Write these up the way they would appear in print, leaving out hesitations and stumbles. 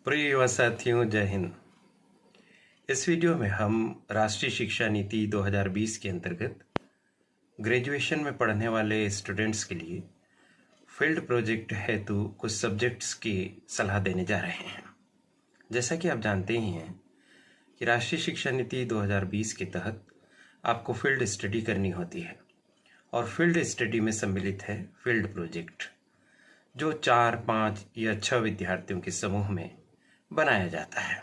प्रिय युवा साथियों, जय हिंद। इस वीडियो में हम राष्ट्रीय शिक्षा नीति 2020 के अंतर्गत ग्रेजुएशन में पढ़ने वाले स्टूडेंट्स के लिए फील्ड प्रोजेक्ट हेतु कुछ सब्जेक्ट्स की सलाह देने जा रहे हैं। जैसा कि आप जानते ही हैं कि राष्ट्रीय शिक्षा नीति 2020 के तहत आपको फील्ड स्टडी करनी होती है और फील्ड स्टडी में सम्मिलित है फील्ड प्रोजेक्ट, जो 4, 5 या 6 विद्यार्थियों के समूह में बनाया जाता है।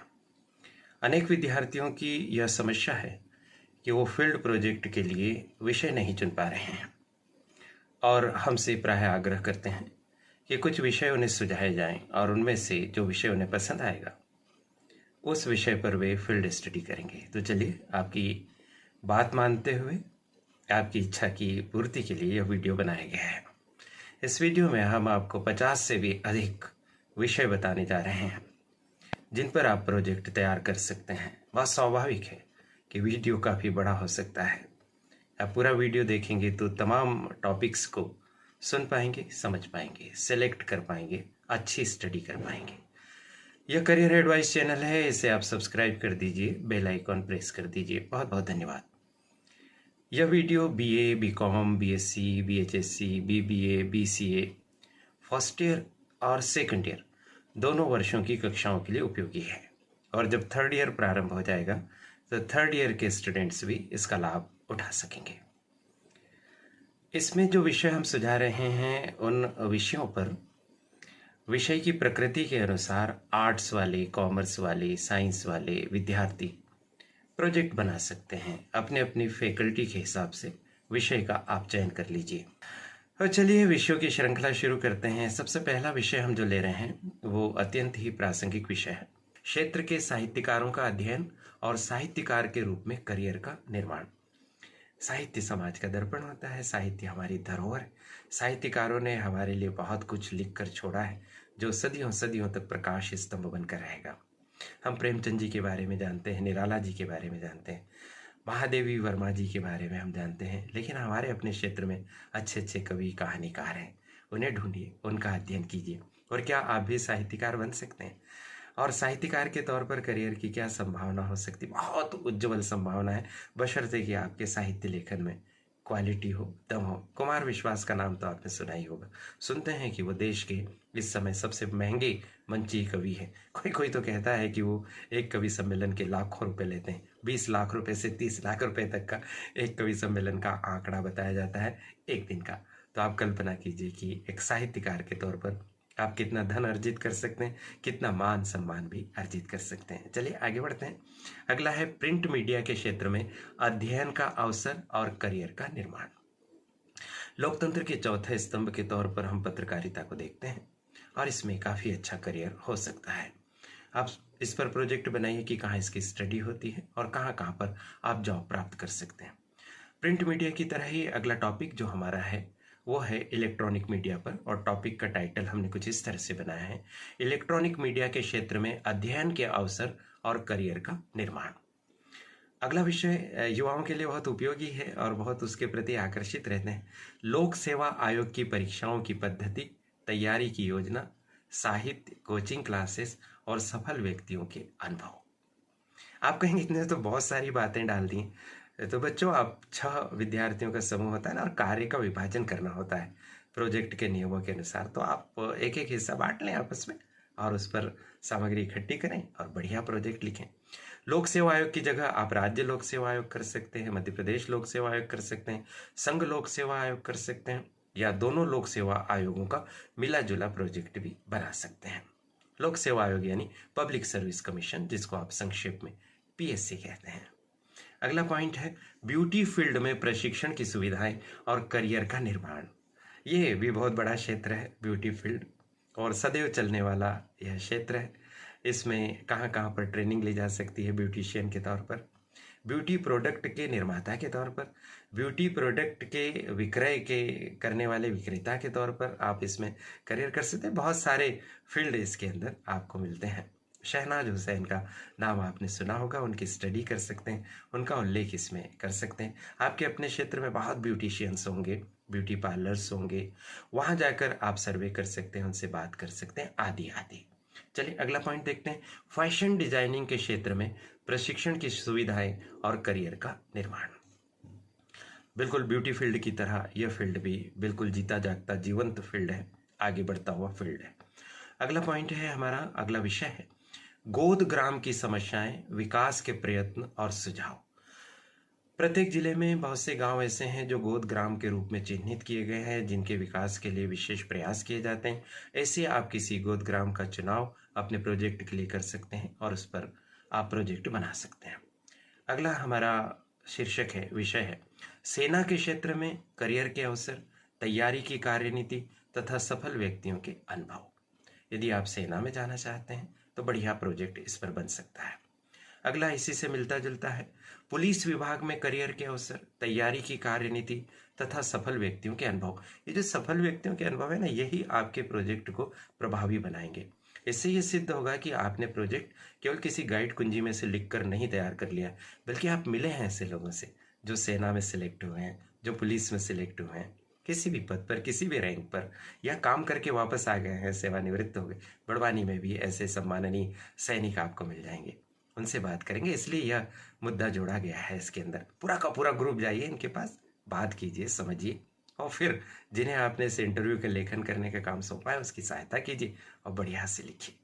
अनेक विद्यार्थियों की यह समस्या है कि वो फील्ड प्रोजेक्ट के लिए विषय नहीं चुन पा रहे हैं और हमसे प्रायः आग्रह करते हैं कि कुछ विषय उन्हें सुझाए जाएं और उनमें से जो विषय उन्हें पसंद आएगा उस विषय पर वे फील्ड स्टडी करेंगे। तो चलिए, आपकी बात मानते हुए आपकी इच्छा की पूर्ति के लिए यह वीडियो बनाया गया है। इस वीडियो में हम आपको 50 से भी अधिक विषय बताने जा रहे हैं जिन पर आप प्रोजेक्ट तैयार कर सकते हैं। बहुत स्वाभाविक है कि वीडियो काफ़ी बड़ा हो सकता है। आप पूरा वीडियो देखेंगे तो तमाम टॉपिक्स को सुन पाएंगे, समझ पाएंगे, सेलेक्ट कर पाएंगे, अच्छी स्टडी कर पाएंगे। यह करियर एडवाइस चैनल है, इसे आप सब्सक्राइब कर दीजिए, बेल आइकॉन प्रेस कर दीजिए। बहुत बहुत धन्यवाद। यह video BA, BCom, BSc, BHSC, BBA, BCA, first year और सेकंड ईयर दोनों वर्षों की कक्षाओं के लिए उपयोगी है और जब थर्ड ईयर प्रारंभ हो जाएगा तो थर्ड ईयर के स्टूडेंट्स भी इसका लाभ उठा सकेंगे। इसमें जो विषय हम सुझा रहे हैं उन विषयों पर विषय की प्रकृति के अनुसार आर्ट्स वाले, कॉमर्स वाले, साइंस वाले विद्यार्थी प्रोजेक्ट बना सकते हैं। अपने अपनी फैकल्टी के हिसाब से विषय का आप चयन कर लीजिए। और चलिए विषयों की श्रृंखला शुरू करते हैं। सबसे पहला विषय हम जो ले रहे हैं वो अत्यंत ही प्रासंगिक विषय है, क्षेत्र के साहित्यकारों का अध्ययन और साहित्यकार के रूप में करियर का निर्माण। साहित्य समाज का दर्पण होता है, साहित्य हमारी धरोहर है। साहित्यकारों ने हमारे लिए बहुत कुछ लिख कर छोड़ा है जो सदियों सदियों तक प्रकाश स्तंभ बनकर रहेगा। हम प्रेमचंद जी के बारे में जानते हैं, निराला जी के बारे में जानते हैं, महादेवी वर्मा जी के बारे में हम जानते हैं, लेकिन हमारे अपने क्षेत्र में अच्छे अच्छे कवि, कहानीकार हैं। उन्हें ढूंढिए, उनका अध्ययन कीजिए और क्या आप भी साहित्यकार बन सकते हैं। और साहित्यकार के तौर पर करियर की क्या संभावना हो सकती है? बहुत उज्ज्वल संभावना है, बशर्ते कि आपके साहित्य लेखन में क्वालिटी हो, दम हो। कुमार विश्वास का नाम तो आपने सुना ही होगा। सुनते हैं कि वो देश के इस समय सबसे महंगे मंचीय कवि हैं। कोई कोई तो कहता है कि वो एक कवि सम्मेलन के लाखों रुपए लेते हैं। 20 लाख रुपए से 30 लाख रुपए तक का एक कवि सम्मेलन का आंकड़ा बताया जाता है एक दिन का। तो आप कल्पना कीजिए कि एक साहित्यकार के तौर पर आप कितना धन अर्जित कर सकते हैं, कितना मान सम्मान भी अर्जित कर सकते हैं। चलिए आगे बढ़ते हैं। अगला है प्रिंट मीडिया के क्षेत्र में अध्ययन का अवसर और करियर का निर्माण। लोकतंत्र के चौथे स्तंभ के तौर पर हम पत्रकारिता को देखते हैं और इसमें काफ़ी अच्छा करियर हो सकता है। आप इस पर प्रोजेक्ट बनाइए कि कहाँ इसकी स्टडी होती है और कहाँ कहाँ पर आप जॉब प्राप्त कर सकते हैं। प्रिंट मीडिया की तरह ही अगला टॉपिक जो हमारा है वो है इलेक्ट्रॉनिक मीडिया पर, और टॉपिक का टाइटल हमने कुछ इस तरह से बनाया है, इलेक्ट्रॉनिक मीडिया के क्षेत्र में अध्ययन के अवसर और करियर का निर्माण। अगला विषय युवाओं के लिए बहुत उपयोगी है और बहुत उसके प्रति आकर्षित रहते हैं। लोक सेवा आयोग की परीक्षाओं की पद्धति, तैयारी की योजना, साहित्य, कोचिंग क्लासेस और सफल व्यक्तियों के अनुभव। आप कहेंगे इतने तो बहुत सारी बातें डाल दी। तो बच्चों, आप 6 विद्यार्थियों का समूह होता है ना, और कार्य का विभाजन करना होता है प्रोजेक्ट के नियमों के अनुसार। तो आप एक एक हिस्सा बांट लें आपस में और उस पर सामग्री इकट्ठी करें और बढ़िया प्रोजेक्ट लिखें। लोक सेवा आयोग की जगह आप राज्य लोक सेवा आयोग कर सकते हैं, मध्य प्रदेश लोक सेवा आयोग कर सकते हैं, संघ लोक सेवा आयोग कर सकते हैं, या दोनों लोक सेवा आयोगों का मिला जुला प्रोजेक्ट भी बना सकते हैं। लोक सेवा आयोग यानी पब्लिक सर्विस कमीशन, जिसको आप संक्षेप में PSC कहते हैं। अगला पॉइंट है ब्यूटी फील्ड में प्रशिक्षण की सुविधाएं और करियर का निर्माण। ये भी बहुत बड़ा क्षेत्र है ब्यूटी फील्ड, और सदैव चलने वाला यह क्षेत्र है। इसमें कहाँ कहाँ पर ट्रेनिंग ली जा सकती है ब्यूटिशियन के तौर पर, ब्यूटी प्रोडक्ट के निर्माता के तौर पर, ब्यूटी प्रोडक्ट के विक्रय के करने वाले विक्रेता के तौर पर आप इसमें करियर कर सकते हैं। बहुत सारे फील्ड इसके अंदर आपको मिलते हैं। शहनाज हुसैन का नाम आपने सुना होगा, उनकी स्टडी कर सकते हैं, उनका उल्लेख इसमें कर सकते हैं। आपके अपने क्षेत्र में बहुत ब्यूटिशियंस होंगे, ब्यूटी पार्लर्स होंगे, वहाँ जाकर आप सर्वे कर सकते हैं, उनसे बात कर सकते हैं, आदि आदि। चलिए अगला पॉइंट देखते हैं। फैशन डिजाइनिंग के क्षेत्र में प्रशिक्षण की सुविधाएं और करियर का निर्माण। बिल्कुल ब्यूटी फील्ड की तरह यह फील्ड भी बिल्कुल जीता जागता जीवंत फील्ड है, आगे बढ़ता हुआ फील्ड है। अगला पॉइंट है हमारा, अगला विषय है गोद ग्राम की समस्याएं, विकास के प्रयत्न और सुझाव। प्रत्येक जिले में बहुत से गांव ऐसे हैं जो गोद ग्राम के रूप में चिन्हित किए गए हैं, जिनके विकास के लिए विशेष प्रयास किए जाते हैं। ऐसे आप किसी गोद ग्राम का चुनाव अपने प्रोजेक्ट के लिए कर सकते हैं और उस पर आप प्रोजेक्ट बना सकते हैं। अगला हमारा शीर्षक है, विषय है सेना के क्षेत्र में करियर के अवसर, तैयारी की कार्यनीति तथा सफल व्यक्तियों के अनुभव। यदि आप सेना में जाना चाहते हैं तो बढ़िया प्रोजेक्ट इस पर बन सकता है। अगला इसी से मिलता जुलता है, पुलिस विभाग में करियर के अवसर, तैयारी की कार्यनीति तथा सफल व्यक्तियों के अनुभव। ये जो सफल व्यक्तियों के अनुभव है ना, यही आपके प्रोजेक्ट को प्रभावी बनाएंगे। इससे ये सिद्ध होगा कि आपने प्रोजेक्ट केवल किसी गाइड कुंजी में से लिखकर नहीं तैयार कर लिया, बल्कि आप मिले हैं ऐसे लोगों से जो सेना में सिलेक्ट हुए हैं, जो पुलिस में सिलेक्ट हुए हैं, किसी भी पद पर, किसी भी रैंक पर, या काम करके वापस आ गए हैं, सेवानिवृत्त हो गए। बड़वानी में भी ऐसे सम्माननीय सैनिक आपको मिल जाएंगे, उनसे बात करेंगे। इसलिए यह मुद्दा जोड़ा गया है इसके अंदर। पूरा का पूरा ग्रुप जाइए इनके पास, बात कीजिए, समझिए, और फिर जिन्हें आपने इस इंटरव्यू के लेखन करने का काम सौंपा है उसकी सहायता कीजिए और बढ़िया से लिखिए।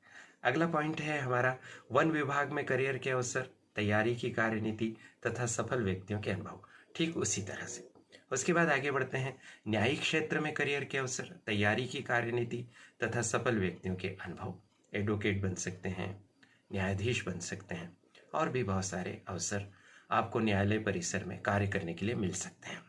अगला पॉइंट है हमारा, वन विभाग में करियर के अवसर, तैयारी की कार्यनीति तथा सफल व्यक्तियों के अनुभव। ठीक उसी तरह से उसके बाद आगे बढ़ते हैं, न्यायिक क्षेत्र में करियर के अवसर, तैयारी की कार्यनीति तथा सफल व्यक्तियों के अनुभव। एडवोकेट बन सकते हैं, न्यायाधीश बन सकते हैं, और भी बहुत सारे अवसर आपको न्यायालय परिसर में कार्य करने के लिए मिल सकते हैं।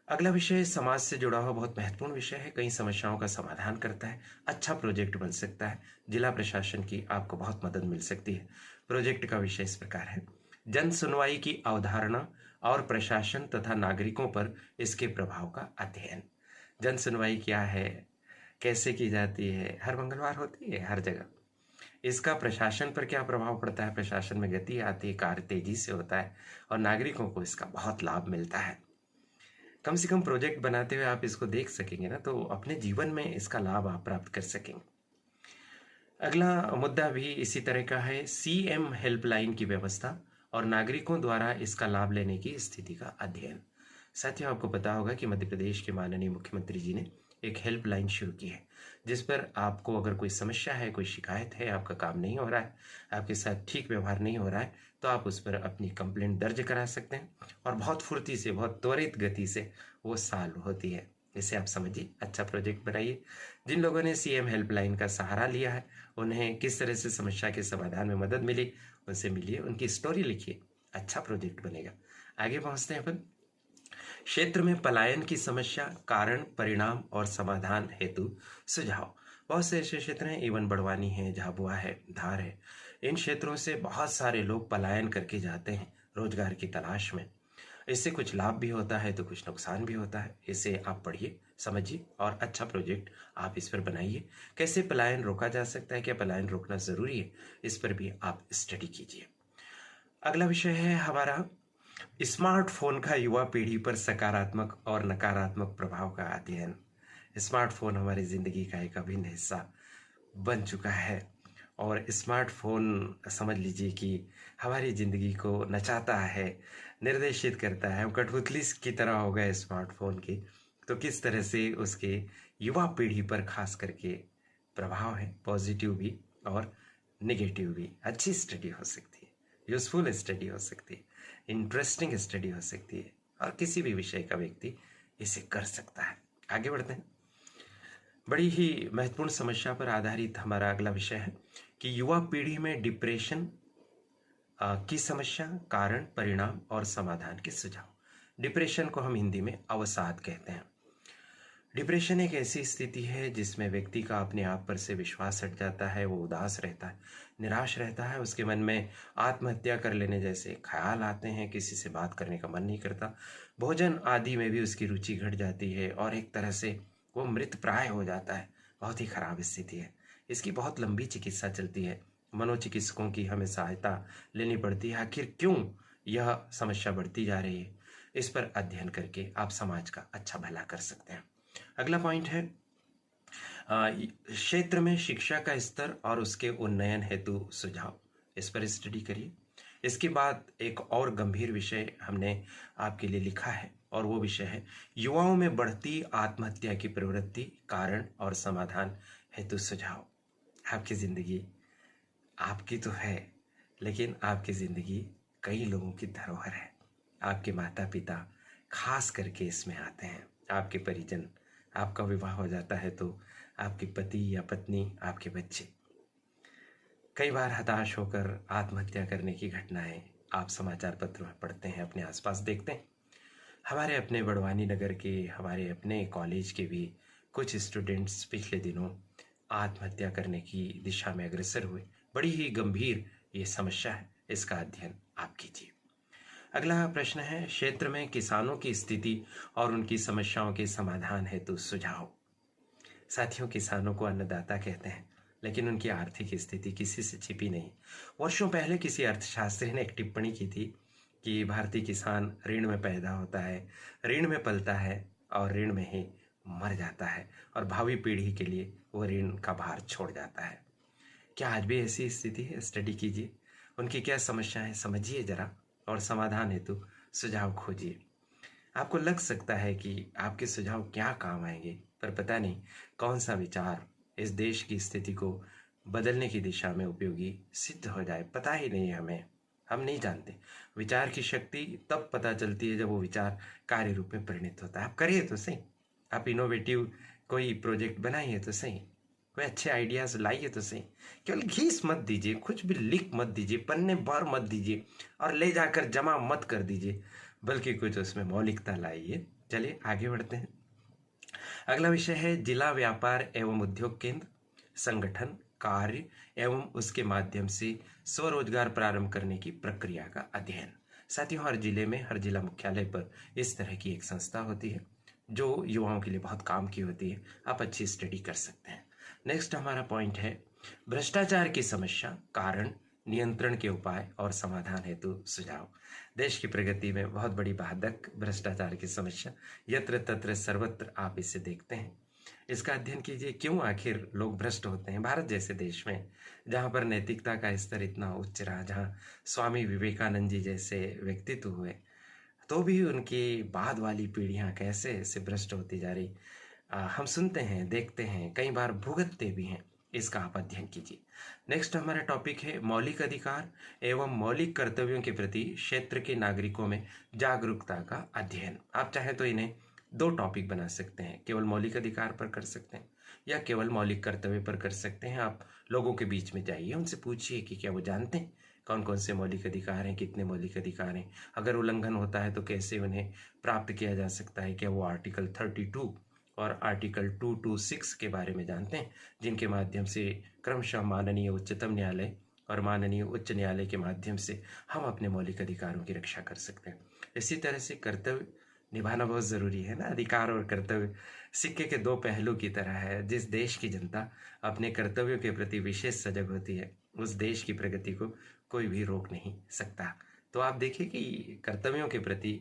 अगला विषय समाज से जुड़ा हुआ बहुत महत्वपूर्ण विषय है, कई समस्याओं का समाधान करता है, अच्छा प्रोजेक्ट बन सकता है, जिला प्रशासन की आपको बहुत मदद मिल सकती है। प्रोजेक्ट का विषय इस प्रकार है, जन सुनवाई की अवधारणा और प्रशासन तथा नागरिकों पर इसके प्रभाव का अध्ययन। जन सुनवाई क्या है, कैसे की जाती है, हर मंगलवार होती है हर जगह। इसका प्रशासन पर क्या प्रभाव पड़ता है, प्रशासन में गति आती है, कार्य तेजी से होता है और नागरिकों को इसका बहुत लाभ मिलता है। कम से कम प्रोजेक्ट बनाते हुए आप इसको देख सकेंगे ना, तो अपने जीवन में इसका लाभ आप प्राप्त कर सकेंगे। अगला मुद्दा भी इसी तरह का है, सीएम हेल्पलाइन की व्यवस्था और नागरिकों द्वारा इसका लाभ लेने की स्थिति का अध्ययन। साथियों, आपको पता होगा कि मध्य प्रदेश के माननीय मुख्यमंत्री जी ने एक हेल्पलाइन शुरू की है, जिस पर आपको अगर कोई समस्या है, कोई शिकायत है, आपका काम नहीं हो रहा है, आपके साथ ठीक व्यवहार नहीं हो रहा है, तो आप उस पर अपनी कंप्लेंट दर्ज करा सकते हैं और बहुत फुर्ती से, बहुत त्वरित गति से वो सॉल्व होती है। इसे आप समझिए, अच्छा प्रोजेक्ट बनाइए। जिन लोगों ने सीएम हेल्पलाइन का सहारा लिया है, उन्हें किस तरह से समस्या के समाधान में मदद मिली, उनसे मिलिए, उनकी स्टोरी लिखिए, अच्छा प्रोजेक्ट बनेगा। आगे पहुंचते हैं अपन, क्षेत्र में पलायन की समस्या, कारण, परिणाम और समाधान हेतु सुझाव। बहुत से ऐसे क्षेत्र हैं, इवन बड़वानी है, झाबुआ है, धार है, इन क्षेत्रों से बहुत सारे लोग पलायन करके जाते हैं रोजगार की तलाश में। इससे कुछ लाभ भी होता है तो कुछ नुकसान भी होता है। इसे आप पढ़िए, समझिए और अच्छा प्रोजेक्ट आप इस पर बनाइए। कैसे पलायन रोका जा सकता है, क्या पलायन रोकना जरूरी है, इस पर भी आप स्टडी कीजिए। अगला विषय है हमारा, स्मार्टफोन का युवा पीढ़ी पर सकारात्मक और नकारात्मक प्रभाव का अध्ययन। स्मार्टफोन हमारी जिंदगी का एक अभिन्न हिस्सा बन चुका है और स्मार्टफोन समझ लीजिए कि हमारी ज़िंदगी को नचाता है, निर्देशित करता है। हम कठपुतली की तरह हो गए स्मार्टफोन के। तो किस तरह से उसके युवा पीढ़ी पर खास करके प्रभाव है, पॉजिटिव भी और नेगेटिव भी। अच्छी स्टडी हो सकती है, यूजफुल स्टडी हो सकती है, इंटरेस्टिंग स्टडी हो सकती है और किसी भी विषय का व्यक्ति इसे कर सकता है। आगे बढ़ते हैं, बड़ी ही महत्वपूर्ण समस्या पर आधारित हमारा अगला विषय है कि युवा पीढ़ी में डिप्रेशन की समस्या, कारण, परिणाम और समाधान के सुझाव। डिप्रेशन को हम हिंदी में अवसाद कहते हैं। डिप्रेशन एक ऐसी स्थिति है जिसमें व्यक्ति का अपने आप पर से विश्वास हट जाता है, वो उदास रहता है, निराश रहता है, उसके मन में आत्महत्या कर लेने जैसे ख्याल आते हैं, किसी से बात करने का मन नहीं करता, भोजन आदि में भी उसकी रुचि घट जाती है और एक तरह से वो मृत प्राय हो जाता है। बहुत ही खराब स्थिति है। इसकी बहुत लंबी चिकित्सा चलती है, मनोचिकित्सकों की हमें सहायता लेनी पड़ती है। आखिर क्यों यह समस्या बढ़ती जा रही है, इस पर अध्ययन करके आप समाज का अच्छा भला कर सकते हैं। अगला पॉइंट है, क्षेत्र में शिक्षा का स्तर और उसके उन्नयन हेतु सुझाव, इस पर स्टडी करिए। इसके बाद एक और गंभीर विषय हमने आपके लिए लिखा है और वो विषय है युवाओं में बढ़ती आत्महत्या की प्रवृत्ति, कारण और समाधान हेतु सुझाव। आपकी ज़िंदगी आपकी तो है, लेकिन आपकी ज़िंदगी कई लोगों की धरोहर है। आपके माता पिता खास करके इसमें आते हैं, आपके परिजन। आपका विवाह हो जाता है तो आपके पति या पत्नी, आपके बच्चे। कई बार हताश होकर आत्महत्या करने की घटनाएं आप समाचार पत्र में पढ़ते हैं, अपने आसपास देखते हैं। हमारे अपने बड़वानी नगर के, हमारे अपने कॉलेज के भी कुछ स्टूडेंट्स पिछले दिनों आत्महत्या करने की दिशा में अग्रसर हुए। बड़ी ही गंभीर ये समस्या है, इसका अध्ययन आप कीजिए। अगला प्रश्न है क्षेत्र में किसानों की स्थिति और उनकी समस्याओं के समाधान हेतु सुझाव। साथियों, किसानों को अन्नदाता कहते हैं, लेकिन उनकी आर्थिक स्थिति किसी से छिपी नहीं। वर्षों पहले किसी अर्थशास्त्री ने एक टिप्पणी की थी कि भारतीय किसान ऋण में पैदा होता है, ऋण में पलता है और ऋण में ही मर जाता है, और भावी पीढ़ी के लिए वो ऋण का भार छोड़ जाता है। क्या आज भी ऐसी स्थिति है? स्टडी कीजिए, उनकी क्या समस्याएं समझिए जरा, और समाधान हेतु सुझाव खोजिए। आपको लग सकता है कि आपके सुझाव क्या काम आएंगे, पर पता नहीं कौन सा विचार इस देश की स्थिति को बदलने की दिशा में उपयोगी सिद्ध हो जाए। पता ही नहीं है हमें, हम नहीं जानते। विचार की शक्ति तब पता चलती है जब वो विचार कार्य रूप में परिणत होता है। आप करिए तो सही, आप इनोवेटिव कोई प्रोजेक्ट बनाइए तो सही, कोई अच्छे आइडियाज़ लाइए तो सही। केवल घीस मत दीजिए, कुछ भी लिख मत दीजिए, पन्ने भर मत दीजिए और ले जाकर जमा मत कर दीजिए, बल्कि कुछ उसमें मौलिकता लाइए। चलिए आगे बढ़ते हैं। अगला विषय है जिला व्यापार एवं उद्योग केंद्र, संगठन, कार्य एवं उसके माध्यम से स्वरोजगार प्रारंभ करने की प्रक्रिया का अध्ययन। साथियों, हर जिले में, हर जिला मुख्यालय पर इस तरह की एक संस्था होती है जो युवाओं के लिए बहुत काम की होती है। आप अच्छी स्टडी कर सकते हैं। नेक्स्ट हमारा पॉइंट है भ्रष्टाचार की समस्या, कारण, नियंत्रण के उपाय और समाधान हेतु सुझाव। देश की प्रगति में बहुत बड़ी बाधक भ्रष्टाचार की समस्या, यत्र तत्र सर्वत्र आप इसे देखते हैं। इसका अध्ययन कीजिए, क्यों आखिर लोग भ्रष्ट होते हैं। भारत जैसे देश में, जहाँ पर नैतिकता का स्तर इतना उच्च रहा, जहाँ स्वामी विवेकानंद जी जैसे व्यक्तित्व हुए, तो भी उनकी बाद वाली पीढ़ियाँ कैसे ऐसे भ्रष्ट होती जा रही, हम सुनते हैं, देखते हैं, कई बार भुगतते भी हैं। इसका आप अध्ययन कीजिए। नेक्स्ट हमारा टॉपिक है मौलिक अधिकार एवं मौलिक कर्तव्यों के प्रति क्षेत्र के नागरिकों में जागरूकता का अध्ययन। आप चाहे तो इन्हें दो टॉपिक बना सकते हैं, केवल मौलिक अधिकार पर कर सकते हैं या केवल मौलिक कर्तव्य पर कर सकते हैं। आप लोगों के बीच में जाइए, उनसे पूछिए कि क्या वो जानते हैं कौन कौन से मौलिक अधिकार हैं, कितने मौलिक अधिकार हैं, अगर उल्लंघन होता है तो कैसे उन्हें प्राप्त किया जा सकता है। क्या वो आर्टिकल 32 और आर्टिकल 226 के बारे में जानते हैं, जिनके माध्यम से क्रमशः माननीय उच्चतम न्यायालय और माननीय उच्च न्यायालय के माध्यम से हम अपने मौलिक अधिकारों की रक्षा कर सकते हैं। इसी तरह से कर्तव्य निभाना बहुत ज़रूरी है ना। अधिकार और कर्तव्य सिक्के के दो पहलू की तरह है। जिस देश की जनता अपने कर्तव्यों के प्रति विशेष सजग होती है, उस देश की प्रगति को कोई भी रोक नहीं सकता। तो आप देखिए कि कर्तव्यों के प्रति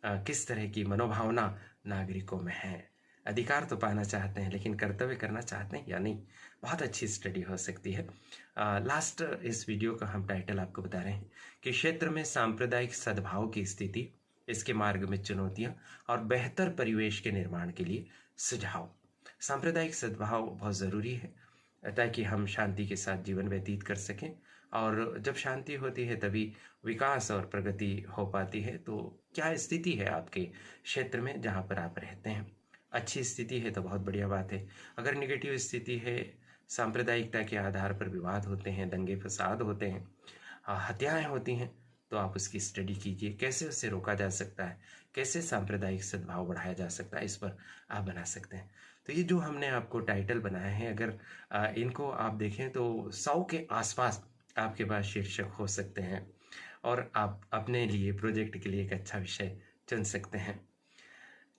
किस तरह की मनोभावना नागरिकों में है। अधिकार तो पाना चाहते हैं, लेकिन कर्तव्य करना चाहते हैं या नहीं। बहुत अच्छी स्टडी हो सकती है। लास्ट इस वीडियो का हम टाइटल आपको बता रहे हैं कि क्षेत्र में सांप्रदायिक सद्भाव की स्थिति, इसके मार्ग में चुनौतियां और बेहतर परिवेश के निर्माण के लिए सुझाव। सांप्रदायिक सद्भाव बहुत ज़रूरी है ताकि हम शांति के साथ जीवन व्यतीत कर सकें, और जब शांति होती है तभी विकास और प्रगति हो पाती है। तो क्या स्थिति है आपके क्षेत्र में जहाँ पर आप रहते हैं? अच्छी स्थिति है तो बहुत बढ़िया बात है। अगर निगेटिव स्थिति है, सांप्रदायिकता के आधार पर विवाद होते हैं, दंगे फसाद होते हैं, हत्याएं होती हैं, तो आप उसकी स्टडी कीजिए, कैसे उससे रोका जा सकता है, कैसे सांप्रदायिक सद्भाव बढ़ाया जा सकता है, इस पर आप बना सकते हैं। तो ये जो हमने आपको टाइटल बनाए हैं, अगर इनको आप देखें तो 100 के आसपास आपके पास शीर्षक हो सकते हैं, और आप अपने लिए प्रोजेक्ट के लिए एक अच्छा विषय चुन सकते हैं।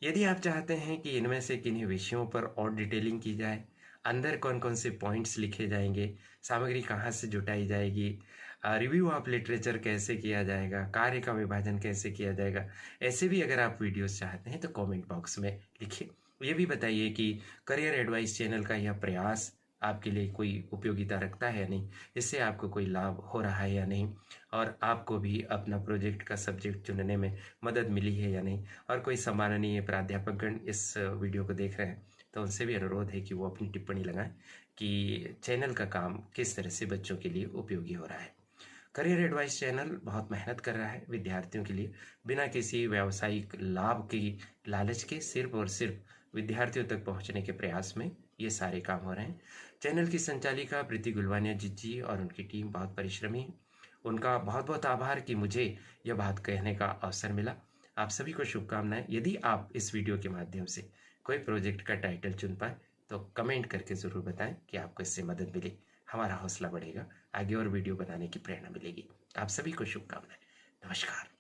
यदि आप चाहते हैं कि इनमें से किन्हीं विषयों पर और डिटेलिंग की जाए, अंदर कौन कौन से पॉइंट्स लिखे जाएंगे, सामग्री कहाँ से जुटाई जाएगी, रिव्यू ऑफ लिटरेचर कैसे किया जाएगा, कार्य का विभाजन कैसे किया जाएगा, ऐसे भी अगर आप वीडियोस चाहते हैं तो कमेंट बॉक्स में लिखिए, ये भी बताइए कि करियर एडवाइस चैनल का यह प्रयास आपके लिए कोई उपयोगिता रखता है या नहीं, इससे आपको कोई लाभ हो रहा है या नहीं, और आपको भी अपना प्रोजेक्ट का सब्जेक्ट चुनने में मदद मिली है या नहीं। और कोई सम्माननीय प्राध्यापकगण इस वीडियो को देख रहे हैं तो उनसे भी अनुरोध है कि वो अपनी टिप्पणी लगाएं कि चैनल का काम किस तरह से बच्चों के लिए उपयोगी हो रहा है। करियर एडवाइस चैनल बहुत मेहनत कर रहा है विद्यार्थियों के लिए, बिना किसी व्यावसायिक लाभ की लालच के, सिर्फ और सिर्फ विद्यार्थियों तक पहुंचने के प्रयास में ये सारे काम हो रहे हैं। चैनल की संचालिका प्रीति गुलवानिया जी और उनकी टीम बहुत परिश्रमी है। उनका बहुत बहुत आभार कि मुझे यह बात कहने का अवसर मिला। आप सभी को शुभकामनाएं। यदि आप इस वीडियो के माध्यम से कोई प्रोजेक्ट का टाइटल चुन पाए तो कमेंट करके ज़रूर बताएं कि आपको इससे मदद मिली। हमारा हौसला बढ़ेगा, आगे और वीडियो बनाने की प्रेरणा मिलेगी। आप सभी को शुभकामनाएं। नमस्कार।